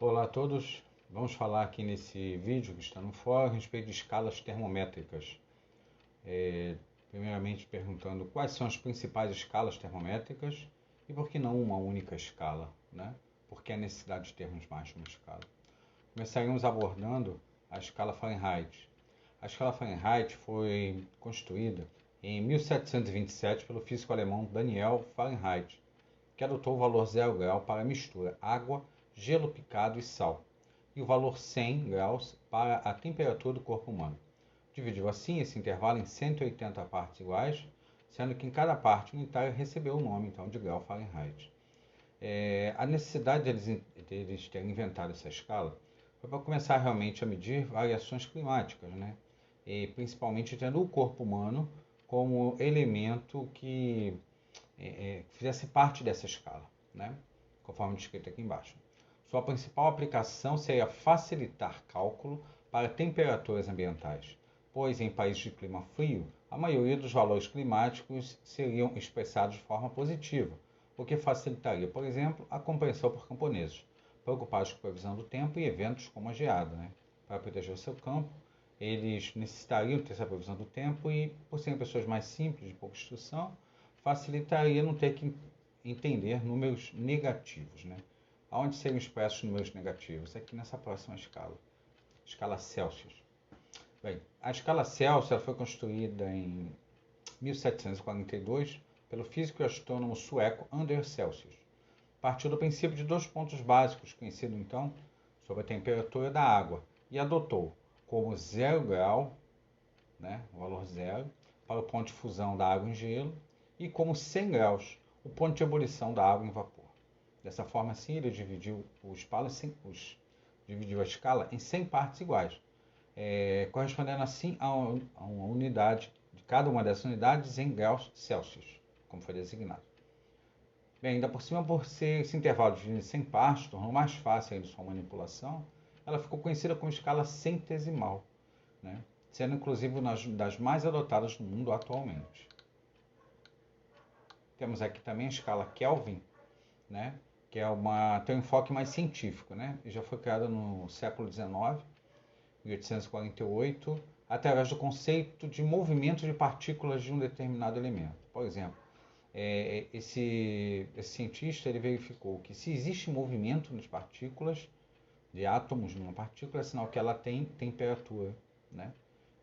Olá a todos, vamos falar aqui nesse vídeo que está no fórum a respeito de escalas termométricas. Primeiramente perguntando quais são as principais escalas termométricas e por que não uma única escala, né? Por que a necessidade de termos mais de uma escala? Começaremos abordando a escala Fahrenheit. A escala Fahrenheit foi construída em 1727 pelo físico alemão Daniel Fahrenheit, que adotou o valor 0 grau para a mistura água, gelo picado e sal, e o valor 100 graus para a temperatura do corpo humano. Dividiu assim esse intervalo em 180 partes iguais, sendo que em cada parte unitária recebeu o nome então de grau Fahrenheit. A necessidade deles terem inventado essa escala foi para começar realmente a medir variações climáticas, né? E principalmente tendo o corpo humano como elemento que fizesse parte dessa escala, né? Conforme descrito aqui embaixo. Sua principal aplicação seria facilitar cálculo para temperaturas ambientais, pois em países de clima frio, a maioria dos valores climáticos seriam expressados de forma positiva, o que facilitaria, por exemplo, a compreensão por camponeses, preocupados com a previsão do tempo e eventos como a geada. Né? Para proteger o seu campo, eles necessitariam ter essa previsão do tempo e, por serem pessoas mais simples, de pouca instrução, facilitaria não ter que entender números negativos. Né? Aonde seriam expressos números negativos? Aqui nessa próxima escala, escala Celsius. Bem, a escala Celsius foi construída em 1742 pelo físico e astrônomo sueco Anders Celsius. Partiu do princípio de dois pontos básicos, conhecido então sobre a temperatura da água, e adotou como 0 grau, né, o valor 0, para o ponto de fusão da água em gelo, e como 100 graus, o ponto de ebulição da água em vapor. Dessa forma, assim, ele dividiu dividiu a escala em 100 partes iguais, correspondendo assim a uma unidade de cada uma dessas unidades em graus Celsius, como foi designado. Bem, ainda por cima, por ser esse intervalo dividido em 100 partes, tornou mais fácil ainda sua manipulação, ela ficou conhecida como escala centesimal, né? Sendo inclusive uma das mais adotadas no mundo atualmente. Temos aqui também a escala Kelvin, né? Que tem um enfoque mais científico, né? E já foi criada no século XIX, 1848, através do conceito de movimento de partículas de um determinado elemento. Por exemplo, esse cientista ele verificou que se existe movimento nas partículas, de átomos numa partícula, é sinal que ela tem temperatura. Né?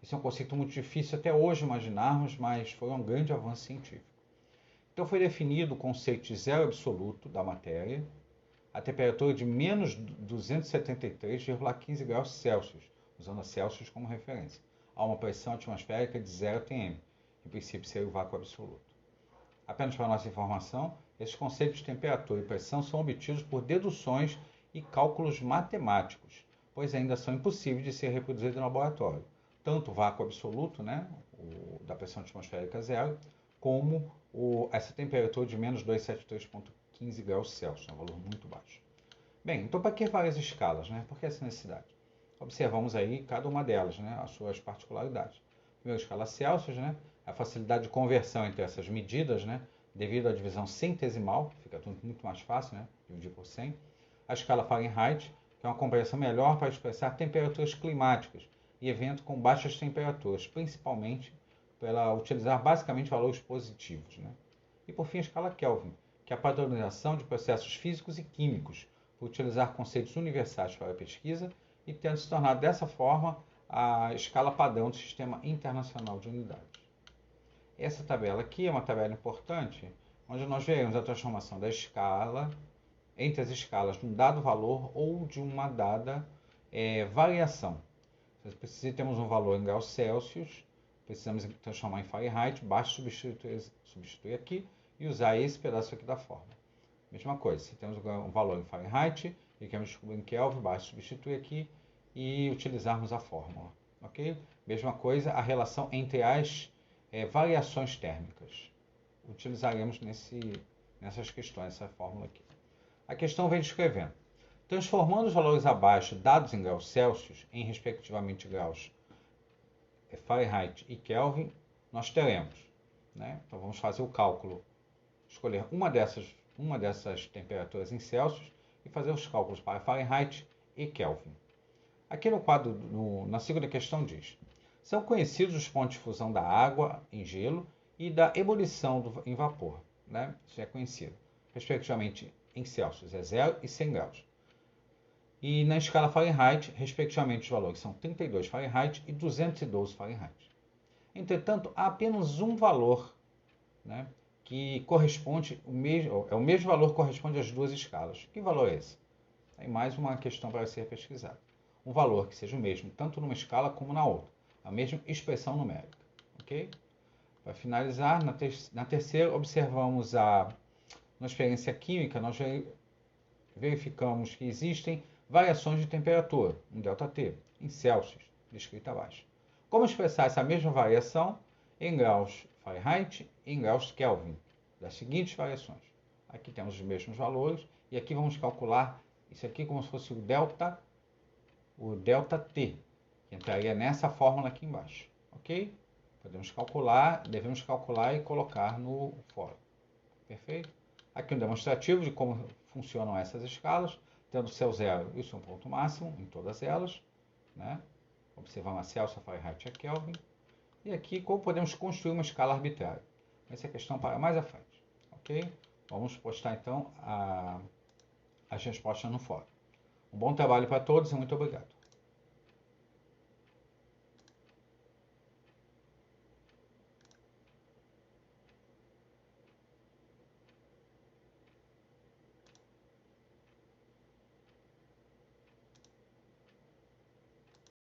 Esse é um conceito muito difícil até hoje imaginarmos, mas foi um grande avanço científico. Então foi definido o conceito de zero absoluto da matéria, a temperatura de menos 273,15 graus Celsius, usando a Celsius como referência, a uma pressão atmosférica de 0 atm, que em princípio seria o vácuo absoluto. Apenas para nossa informação, esses conceitos de temperatura e pressão são obtidos por deduções e cálculos matemáticos, pois ainda são impossíveis de ser reproduzidos no laboratório. Tanto o vácuo absoluto, né, da pressão atmosférica zero, como essa temperatura de menos 273,15 graus Celsius, um valor muito baixo. Bem, então para que várias escalas? Né? Por que essa necessidade? Observamos aí cada uma delas, né, as suas particularidades. Primeiro, a escala Celsius, né, a facilidade de conversão entre essas medidas, né, devido à divisão centesimal, fica tudo muito mais fácil, né, dividir por 100. A escala Fahrenheit, que é uma compreensão melhor para expressar temperaturas climáticas e eventos com baixas temperaturas, principalmente para utilizar basicamente valores positivos. Né? E por fim, a escala Kelvin, que é a padronização de processos físicos e químicos, por utilizar conceitos universais para a pesquisa e tendo se tornado dessa forma a escala padrão do Sistema Internacional de Unidades. Essa tabela aqui é uma tabela importante, onde nós veremos a transformação da escala entre as escalas de um dado valor ou de uma dada variação. Se temos um valor em graus Celsius, precisamos transformar em Fahrenheit, basta substituir aqui e usar esse pedaço aqui da fórmula. Mesma coisa, se temos um valor em Fahrenheit e queremos descobrir em Kelvin, basta substituir aqui e utilizarmos a fórmula. Okay? Mesma coisa, a relação entre as variações térmicas. Utilizaremos nessas questões, essa fórmula aqui. A questão vem descrevendo. Transformando os valores abaixo dados em graus Celsius em respectivamente graus Fahrenheit e Kelvin, nós teremos. Né? Então vamos fazer o cálculo. Escolher uma dessas temperaturas em Celsius e fazer os cálculos para Fahrenheit e Kelvin. Aqui no quadro, na segunda questão diz: são conhecidos os pontos de fusão da água em gelo e da ebulição em vapor, né? Isso é conhecido, respectivamente em Celsius é 0 e 100 graus. E na escala Fahrenheit, respectivamente, os valores são 32 Fahrenheit e 212 Fahrenheit. Entretanto, há apenas um valor, né, que corresponde, é o mesmo valor que corresponde às duas escalas. Que valor é esse? Tem mais uma questão para ser pesquisada. Um valor que seja o mesmo, tanto numa escala como na outra. A mesma expressão numérica. Ok? Para finalizar, na terceira, observamos na experiência química, nós verificamos que existem variações de temperatura, um ΔT, em Celsius, descrito abaixo. Como expressar essa mesma variação em graus Fahrenheit e em graus Kelvin, das seguintes variações. Aqui temos os mesmos valores e aqui vamos calcular isso aqui como se fosse o ΔT, que entraria nessa fórmula aqui embaixo, ok? Devemos calcular e colocar no fórum, perfeito? Aqui um demonstrativo de como funcionam essas escalas, tendo o seu zero e o seu ponto máximo em todas elas, né? Observamos a Celsius, a Fahrenheit e a Kelvin. E aqui como podemos construir uma escala arbitrária. Essa é a questão para mais à frente, ok? Vamos postar então as respostas no fórum. Um bom trabalho para todos e muito obrigado.